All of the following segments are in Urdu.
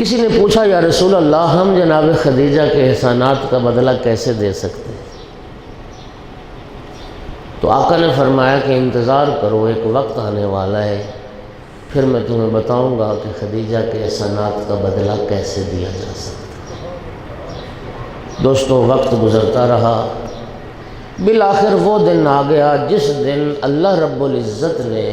کسی نے پوچھا یا رسول اللہ ہم جناب خدیجہ کے احسانات کا بدلہ کیسے دے سکتے ہیں؟ تو آقا نے فرمایا کہ انتظار کرو، ایک وقت آنے والا ہے، پھر میں تمہیں بتاؤں گا کہ خدیجہ کے احسانات کا بدلہ کیسے دیا جا سکتا ہے۔ دوستو، وقت گزرتا رہا، بالآخر وہ دن آ گیا جس دن اللہ رب العزت نے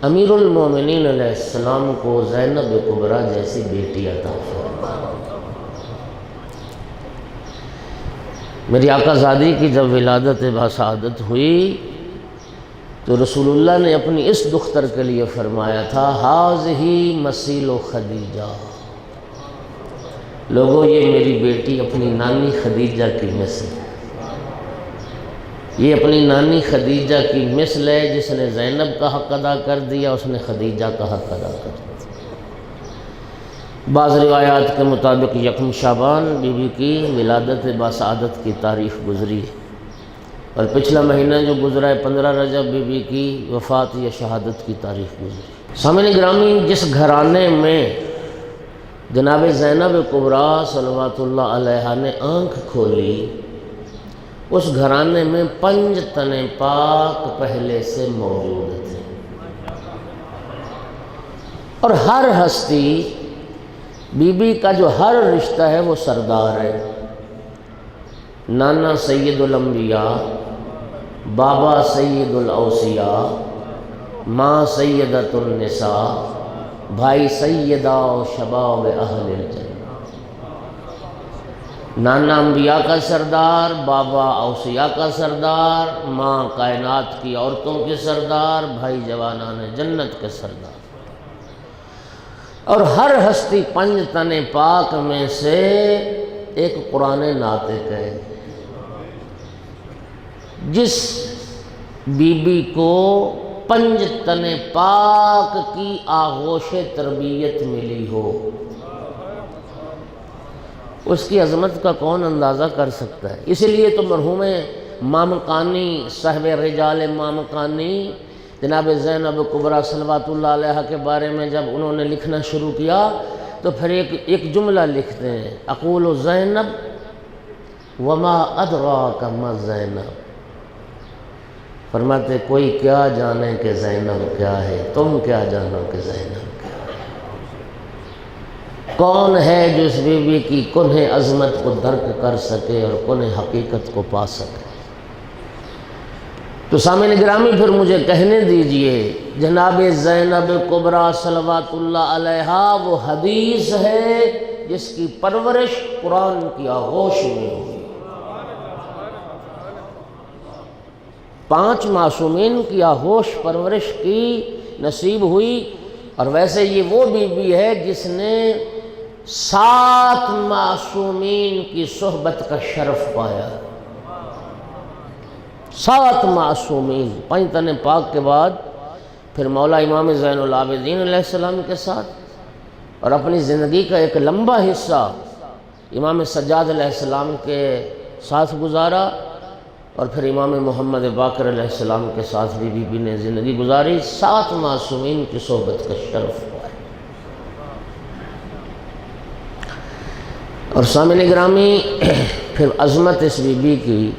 امیر المومنین علیہ السلام کو زینب کبریٰ جیسی بیٹی عطا فرمائی۔ میری آقا زادی کی جب ولادت باسعادت ہوئی تو رسول اللہ نے اپنی اس دختر کے لیے فرمایا تھا ہاذہ مسیل خدیجہ، لوگوں یہ میری بیٹی اپنی نانی خدیجہ کی مثل ہے، یہ اپنی نانی خدیجہ کی مثل ہے، جس نے زینب کا حق ادا کر دیا اس نے خدیجہ کا حق ادا کر دیا۔ بعض روایات کے مطابق یکم شعبان بی بی کی ولادت باسعادت کی تاریخ گزری ہے، اور پچھلا مہینہ جو گزرا ہے 15 رجب بی بی کی وفات یا شہادت کی تاریخ گزری۔ سامعین گرامی، جس گھرانے میں جناب زینب کبریٰ صلوات اللہ علیہا نے آنکھ کھولی، اس گھرانے میں 5 تن پاک پہلے سے موجود تھے، اور ہر ہستی بی بی کا جو ہر رشتہ ہے وہ سردار ہے۔ نانا سید الانبیاء، بابا سید الاوصیاء، ماں سیدۃ النساء، بھائی سیدہ و شباب اہل الجنہ۔ نانا انبیاء کا سردار، بابا اوصیاء کا سردار، ماں کائنات کی عورتوں کے سردار، بھائی جوانان جنت کے سردار، اور ہر ہستی 5 تن پاک میں سے ایک قرآن ناطق ہے۔ جس بی بی کو 5 تن پاک کی آغوش تربیت ملی ہو، اس کی عظمت کا کون اندازہ کر سکتا ہے؟ اسی لیے تو مرحوم مامقانی، صاحب رجال مامقانی، جناب زینب کبریٰ صلوات اللہ علیہ کے بارے میں جب انہوں نے لکھنا شروع کیا تو پھر ایک جملہ لکھتے ہیں، اقول زینب وما ادراک ما زینب، فرماتے کوئی کیا جانے کہ زینب کیا ہے، تم کیا جانو کہ زینب کیا ہے؟ کون ہے جو اس بی بی کی کنہ عظمت کو درک کر سکے اور کنہ حقیقت کو پا سکے؟ تو سامعین گرامی، پھر مجھے کہنے دیجئے، جناب زینب کبریٰ صلوات اللہ علیہا وہ حدیث ہے جس کی پرورش قرآن کی آغوش میں ہوئی۔ 5 معصومین کی آغوش پرورش کی نصیب ہوئی، اور ویسے یہ وہ بی بی ہے جس نے 7 معصومین کی صحبت کا شرف پایا۔ 7 معصومین، 5 تن پاک کے بعد پھر مولا امام زین العابدین علیہ السلام کے ساتھ، اور اپنی زندگی کا ایک لمبا حصہ امام سجاد علیہ السلام کے ساتھ گزارا، اور پھر امام محمد باقر علیہ السلام کے ساتھ بھی بی بی نے زندگی گزاری۔ 7 معصومین کی صحبت کا شرف پایا۔ اور سامعین گرامی، پھر عظمت اس بی بی کی،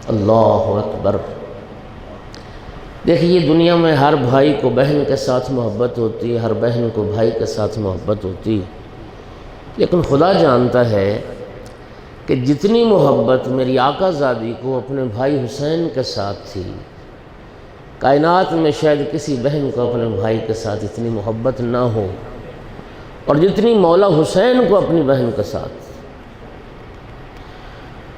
اللہ اکبر۔ دیکھیے، دنیا میں ہر بھائی کو بہن کے ساتھ محبت ہوتی ہے، ہر بہن کو بھائی کے ساتھ محبت ہوتی ہے، لیکن خدا جانتا ہے کہ جتنی محبت میری آقا زادی کو اپنے بھائی حسین کے ساتھ تھی، کائنات میں شاید کسی بہن کو اپنے بھائی کے ساتھ اتنی محبت نہ ہو، اور جتنی مولا حسین کو اپنی بہن کے ساتھ۔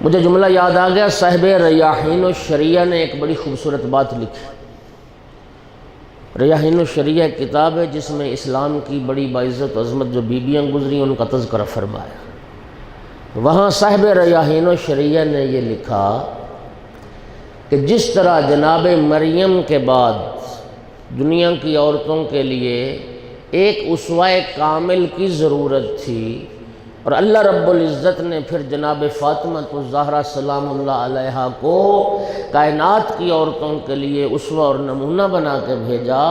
مجھے جملہ یاد آ گیا، صاحب ریاحین الشریعہ نے ایک بڑی خوبصورت بات لکھی۔ ریاحین الشریعہ ایک کتاب ہے جس میں اسلام کی بڑی باعزت عظمت جو بیویاں گزری ان کا تذکرہ فرمایا۔ وہاں صاحب ریاحین الشریعہ نے یہ لکھا کہ جس طرح جناب مریم کے بعد دنیا کی عورتوں کے لیے ایک اسوہ کامل کی ضرورت تھی، اور اللہ رب العزت نے پھر جناب فاطمہ الزہرا سلام اللہ علیہا کو کائنات کی عورتوں کے لیے اسوہ اور نمونہ بنا کے بھیجا،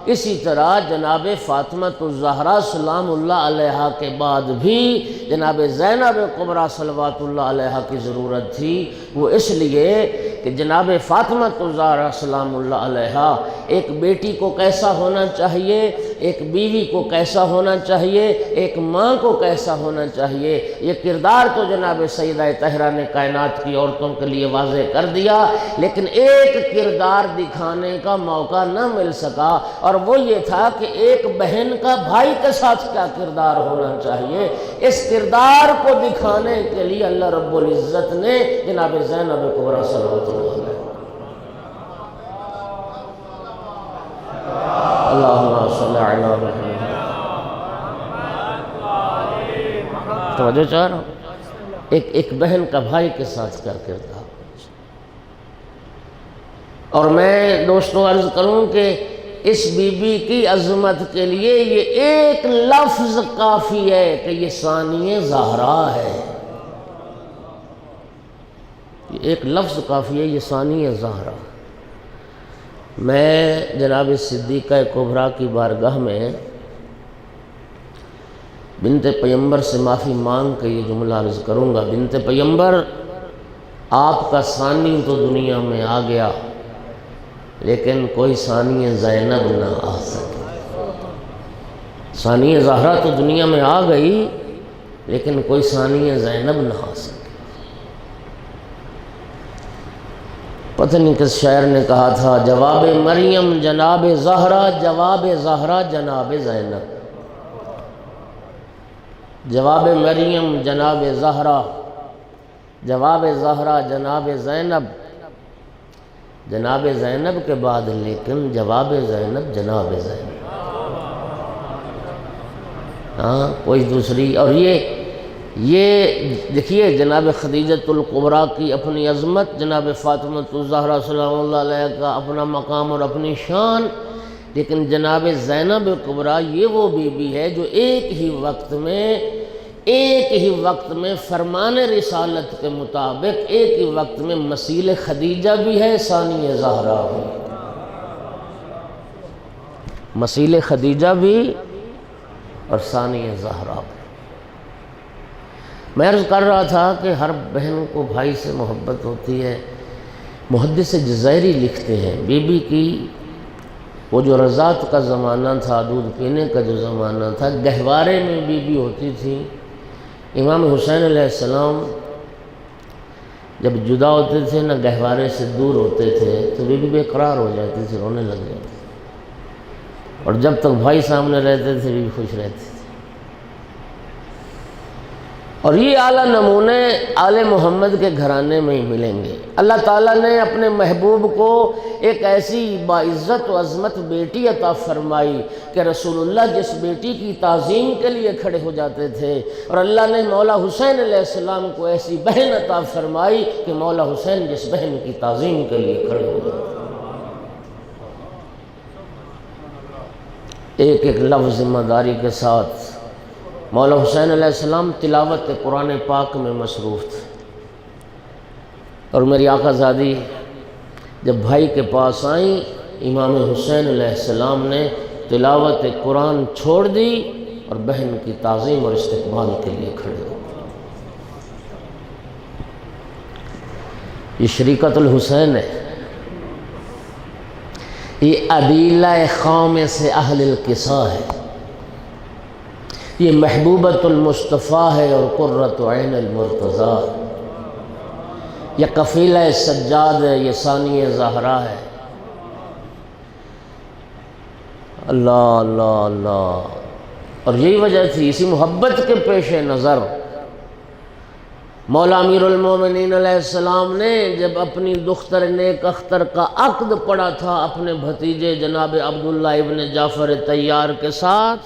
اسی طرح جناب فاطمہ الزہرا سلام اللہ علیہا کے بعد بھی جناب زینب کبریٰ صلوات اللہ علیہا کی ضرورت تھی۔ وہ اس لیے کہ جناب فاطمہ الزہرا سلام اللہ علیہا ایک بیٹی کو کیسا ہونا چاہیے، ایک بیوی کو کیسا ہونا چاہیے، ایک ماں کو کیسا ہونا چاہیے، یہ کردار تو جناب سیدہ طاہرہ نے کائنات کی عورتوں کے لیے واضح کر دیا، لیکن ایک کردار دکھانے کا موقع نہ مل سکا، اور وہ یہ تھا کہ ایک بہن کا بھائی کے ساتھ کیا کردار ہونا چاہیے۔ اس کردار کو دکھانے کے لیے اللہ رب العزت نے جناب زینب کبریٰ صلوات اللہ علیہ اللہم صلی علی محمد، توجہ چاہ رہا ہوں، ایک بہن کا بھائی کے ساتھ کیا کردار۔ اور میں دوستوں عرض کروں کہ اس بی بی کی عظمت کے لیے یہ ایک لفظ کافی ہے کہ یہ ثانیہ زہرا ہے، یہ ایک لفظ کافی ہے، یہ ثانیہ زہرا۔ میں جناب صدیقہ کبریٰ کی بارگاہ میں بنت پیمبر سے معافی مانگ کے یہ جملہ عرض کروں گا، بنت پیمبر آپ کا ثانی تو دنیا میں آ گیا، لیکن کوئی ثانیہ زینب نہ آ سکے۔ ثانیہ زہرا تو دنیا میں آ گئی، لیکن کوئی ثانیہ زینب نہ آ سکے۔ پتہ نہیں کس شاعر نے کہا تھا، جواب مریم جناب زہرا، جواب زہرا جناب زینب، جواب مریم جناب زہرا، جواب زہرا جناب زینب، جناب زینب کے بعد لیکن جواب زینب جناب زینب، ہاں کوئی دوسری۔ اور یہ دیکھیے جناب خدیجۃ الکبریٰ کی اپنی عظمت، جناب فاطمہ الزہرا سلام اللہ علیہ کا اپنا مقام اور اپنی شان، لیکن جناب زینب کبریٰ یہ وہ بی بی ہے جو ایک ہی وقت میں فرمان رسالت کے مطابق ایک ہی وقت میں مثیل خدیجہ بھی ہے، ثانیہ زہرا بھی، مثیل خدیجہ بھی اور ثانیہ زہرا بھی۔ میں عرض کر رہا تھا کہ ہر بہن کو بھائی سے محبت ہوتی ہے۔ محدث جزائری لکھتے ہیں بی بی کی وہ جو رضاعت کا زمانہ تھا، دودھ پینے کا جو زمانہ تھا، گہوارے میں بی بی ہوتی تھی۔ امام حسین علیہ السلام جب جدا ہوتے تھے نہ گہوارے سے دور ہوتے تھے تو بی بی بے قرار ہو جاتی تھی، رونے لگ جاتی تھی، اور جب تک بھائی سامنے رہتے تھے بی بی خوش رہتی تھی۔ اور یہ اعلیٰ نمونے آل محمد کے گھرانے میں ہی ملیں گے۔ اللہ تعالیٰ نے اپنے محبوب کو ایک ایسی باعزت و عظمت بیٹی عطا فرمائی کہ رسول اللہ جس بیٹی کی تعظیم کے لیے کھڑے ہو جاتے تھے، اور اللہ نے مولا حسین علیہ السلام کو ایسی بہن عطا فرمائی کہ مولا حسین جس بہن کی تعظیم کے لیے کھڑے ہو جاتے تھے۔ ایک ایک لفظ ذمہ داری کے ساتھ مولا حسین علیہ السلام تلاوت قرآن پاک میں مصروف تھے، اور میری آقا زادی جب بھائی کے پاس آئیں، امام حسین علیہ السلام نے تلاوت قرآن چھوڑ دی اور بہن کی تعظیم اور استقبال کے لیے کھڑے ہو گئے۔ یہ شریکت الحسین ہے، یہ عدیلہ قوم سے اہل القصا ہے، یہ محبوبۃ المصطفیٰ ہے اور قرۃ عین المرتضیٰ، یہ قفیلہ سجاد ہے، یہ ثانیہ زہرا ہے۔ اللہ اللہ اللہ۔ اور یہی وجہ تھی، اسی محبت کے پیش نظر مولا امیر المومنین علیہ السلام نے جب اپنی دختر نیک اختر کا عقد پڑا تھا اپنے بھتیجے جناب عبداللہ ابن جعفر طیار کے ساتھ،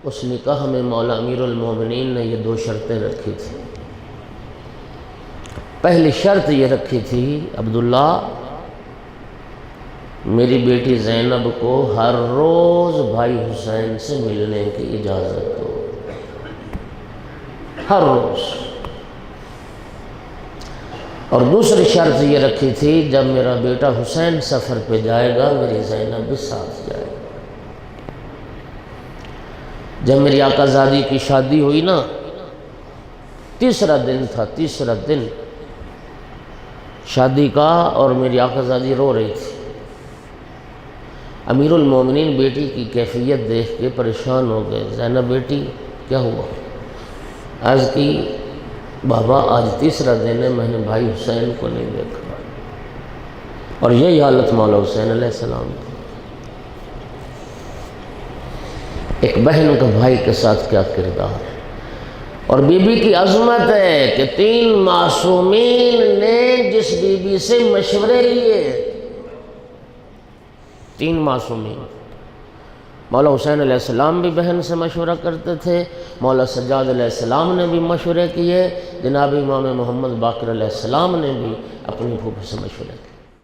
اس نکاح میں مولا امیر المومنین نے یہ دو شرطیں رکھی تھیں۔ پہلی شرط یہ رکھی تھی، عبداللہ میری بیٹی زینب کو ہر روز بھائی حسین سے ملنے کی اجازت دو، ہر روز۔ اور دوسری شرط یہ رکھی تھی جب میرا بیٹا حسین سفر پہ جائے گا میری زینب بھی ساتھ جائے گا۔ جب میری آقا زادی کی شادی ہوئی نا، تیسرا دن تھا، تیسرا دن شادی کا، اور میری آقا زادی رو رہی تھی۔ امیر المومنین بیٹی کی کیفیت دیکھ کے پریشان ہو گئے، زینب بیٹی کیا ہوا؟ عرض کی بابا آج تیسرا دن ہے، میں نے بھائی حسین کو نہیں دیکھا، اور یہی حالت مولا حسین علیہ السلام کی۔ ایک بہن کا بھائی کے ساتھ کیا کردار ہے، اور بی بی کی عظمت ہے کہ 3 معصومین نے جس بی بی سے مشورے لیے، 3 معصومین، مولا حسین علیہ السلام بھی بہن سے مشورہ کرتے تھے، مولا سجاد علیہ السلام نے بھی مشورے کیے، جناب امام محمد باقر علیہ السلام نے بھی اپنی پھوپھی سے مشورے کیے۔